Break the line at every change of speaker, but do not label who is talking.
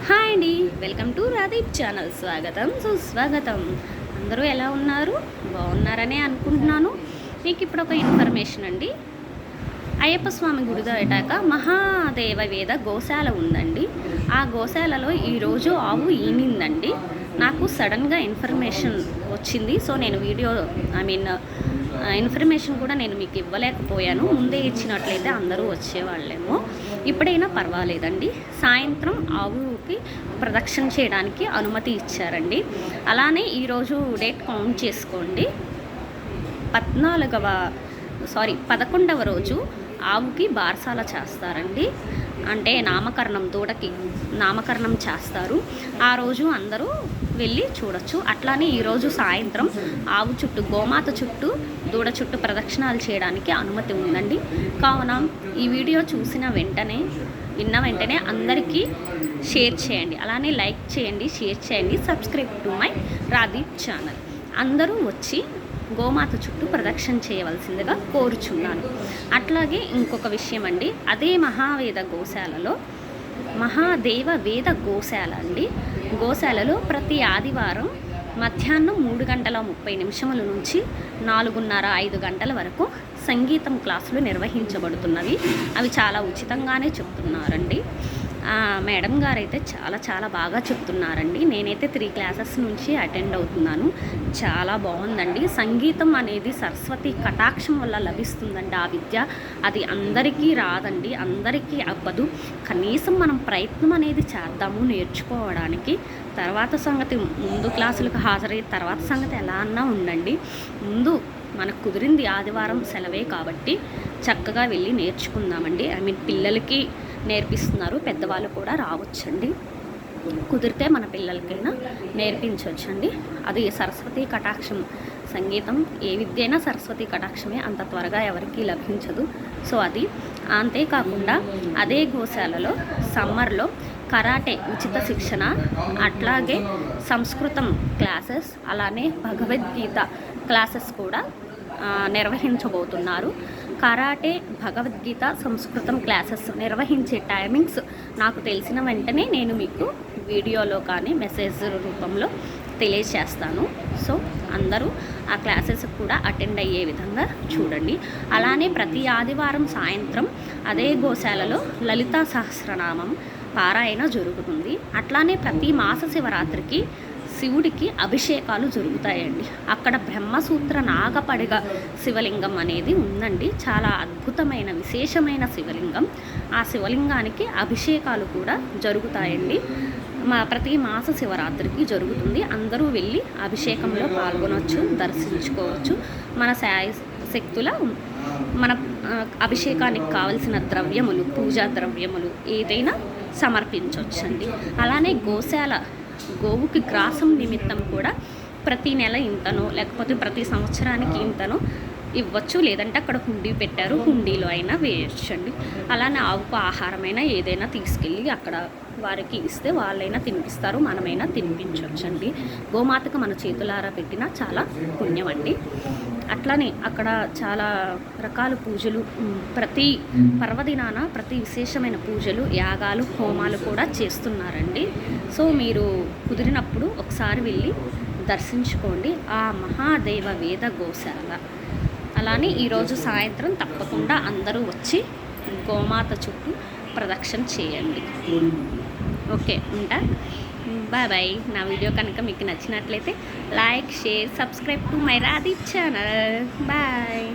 Hi అండి, welcome to రాదీప్ channel. స్వాగతం సుస్వాగతం. అందరూ ఎలా ఉన్నారు? బాగున్నారనే అనుకుంటున్నాను. మీకు ఇప్పుడు ఒక ఇన్ఫర్మేషన్ అండి. అయ్యప్ప స్వామి గుడి దాటాక మహాదేవ వేద గోశాల ఉందండి. ఆ గోశాలలో ఈరోజు ఆవు ఈనిందండి. నాకు సడన్గా ఇన్ఫర్మేషన్ వచ్చింది. సో నేను ఇన్ఫర్మేషన్ కూడా నేను మీకు ఇవ్వలేకపోయాను. ముందే ఇచ్చినట్లయితే అందరూ వచ్చేవాళ్ళేమో. ఇప్పుడైనా పర్వాలేదండి. సాయంత్రం ఆవుకి ప్రదక్షిణ చేయడానికి అనుమతి ఇచ్చారండి. అలానే ఈరోజు డేట్ కౌంట్ చేసుకోండి. 11వ రోజు ఆవుకి బారసాల చేస్తారండి. అంటే దూడకి నామకరణం చేస్తారు. ఆ రోజు అందరూ వెళ్ళి చూడొచ్చు. అట్లానే ఈరోజు సాయంత్రం ఆవు చుట్టూ, గోమాత చుట్టూ, దూడ చుట్టూ ప్రదక్షిణాలు చేయడానికి అనుమతి ఉందండి. కావున ఈ వీడియో విన్న వెంటనే అందరికీ షేర్ చేయండి. అలానే లైక్ చేయండి, షేర్ చేయండి, subscribe to my Radeep channel. అందరూ వచ్చి గోమాత చుట్టూ ప్రదక్షిణ చేయవలసిందిగా కోరుచున్నాను. అట్లాగే ఇంకొక విషయం అండి, అదే మహాదేవ వేద గోశాల అండి. గోశాలలో ప్రతి ఆదివారం మధ్యాహ్నం 3:30 నుంచి 4:30-5 గంటల వరకు సంగీతం క్లాసులు నిర్వహించబడుతున్నవి. అవి చాలా ఉచితంగానే చెప్తున్నారండి. మేడం గారు అయితే చాలా చాలా బాగా చెప్తున్నారండి. నేనైతే 3 క్లాసెస్ నుంచి అటెండ్ అవుతున్నాను. చాలా బాగుందండి. సంగీతం అనేది సరస్వతి కటాక్షం వల్ల లభిస్తుందండి. ఆ విద్య అది అందరికీ రాదండి, అందరికీ అవ్వదు. కనీసం మనం ప్రయత్నం అనేది చేద్దాము నేర్చుకోవడానికి. తర్వాత సంగతి ముందు క్లాసులకు హాజరయ్యే తర్వాత సంగతి ఎలా అన్నా ఉండండి. ముందు మనకు కుదిరింది ఆదివారం సెలవే కాబట్టి చక్కగా వెళ్ళి నేర్చుకుందామండి. పిల్లలకి నేర్పిస్తున్నారు, పెద్దవాళ్ళు కూడా రావచ్చండి. కుదిరితే మన పిల్లలకైనా నేర్పించవచ్చండి. అది సరస్వతి కటాక్షం. సంగీతం ఏ విద్య అయినా సరస్వతి కటాక్షమే, అంత త్వరగా ఎవరికీ లభించదు. సో అది అంతేకాకుండా అదే గోశాలలో సమ్మర్లో కరాటే ఉచిత శిక్షణ, అట్లాగే సంస్కృతం క్లాసెస్, అలానే భగవద్గీత క్లాసెస్ కూడా నిర్వహించబోతున్నారు. కరాటే, భగవద్గీత, సంస్కృతం క్లాసెస్ నిర్వహించే టైమింగ్స్ నాకు తెలిసిన వెంటనే నేను మీకు వీడియోలో కానీ మెసేజ్ రూపంలో తెలియజేస్తాను. సో అందరూ ఆ క్లాసెస్ కూడా అటెండ్ అయ్యే విధంగా చూడండి. అలానే ప్రతి ఆదివారం సాయంత్రం అదే గోశాలలో లలితా సహస్రనామం పారాయణ జరుగుతుంది. అట్లానే ప్రతి మాస శివరాత్రికి శివుడికి అభిషేకాలు జరుగుతాయండి. అక్కడ బ్రహ్మసూత్ర నాగపడిగ శివలింగం అనేది ఉందండి. చాలా అద్భుతమైన విశేషమైన శివలింగం. ఆ శివలింగానికి అభిషేకాలు కూడా జరుగుతాయండి. ప్రతి మాస శివరాత్రికి జరుగుతుంది. అందరూ వెళ్ళి అభిషేకంలో పాల్గొనవచ్చు, దర్శించుకోవచ్చు. మన శక్తుల మన అభిషేకానికి కావలసిన ద్రవ్యములు, పూజా ద్రవ్యములు ఏదైనా సమర్పించవచ్చండి. అలానే గోవుకి గ్రాసం నిమిత్తం కూడా ప్రతి నెల ఇంతనో, లేకపోతే ప్రతి సంవత్సరానికి ఇంతనో ఇవ్వచ్చు. లేదంటే అక్కడ హుండీ పెట్టారు, హుండీలో అయినా వేయచ్చండి. అలానే ఆవుకు ఆహారమైనా ఏదైనా తీసుకెళ్ళి అక్కడ వారికి ఇస్తే వాళ్ళైనా తినిపిస్తారు, మనమైనా తినిపించవచ్చండి. గోమాతకు మన చేతులారా పెట్టినా చాలా పుణ్యం అండి. అట్లానే అక్కడ చాలా రకాల పూజలు, ప్రతి పర్వదినాన ప్రతి విశేషమైన పూజలు, యాగాలు, హోమాలు కూడా చేస్తున్నారండి. సో మీరు కుదిరినప్పుడు ఒకసారి వెళ్ళి దర్శించుకోండి ఆ మహాదేవ వేద గోశాల. అలానే ఈరోజు సాయంత్రం తప్పకుండా అందరూ వచ్చి గోమాత చుట్టూ ప్రదక్షిణ చేయండి. ఓకే, ఉంటా. బాయ్. నా వీడియో కనుక మీకు నచ్చినట్లయితే like, share, subscribe to my Radeep channel. Bye.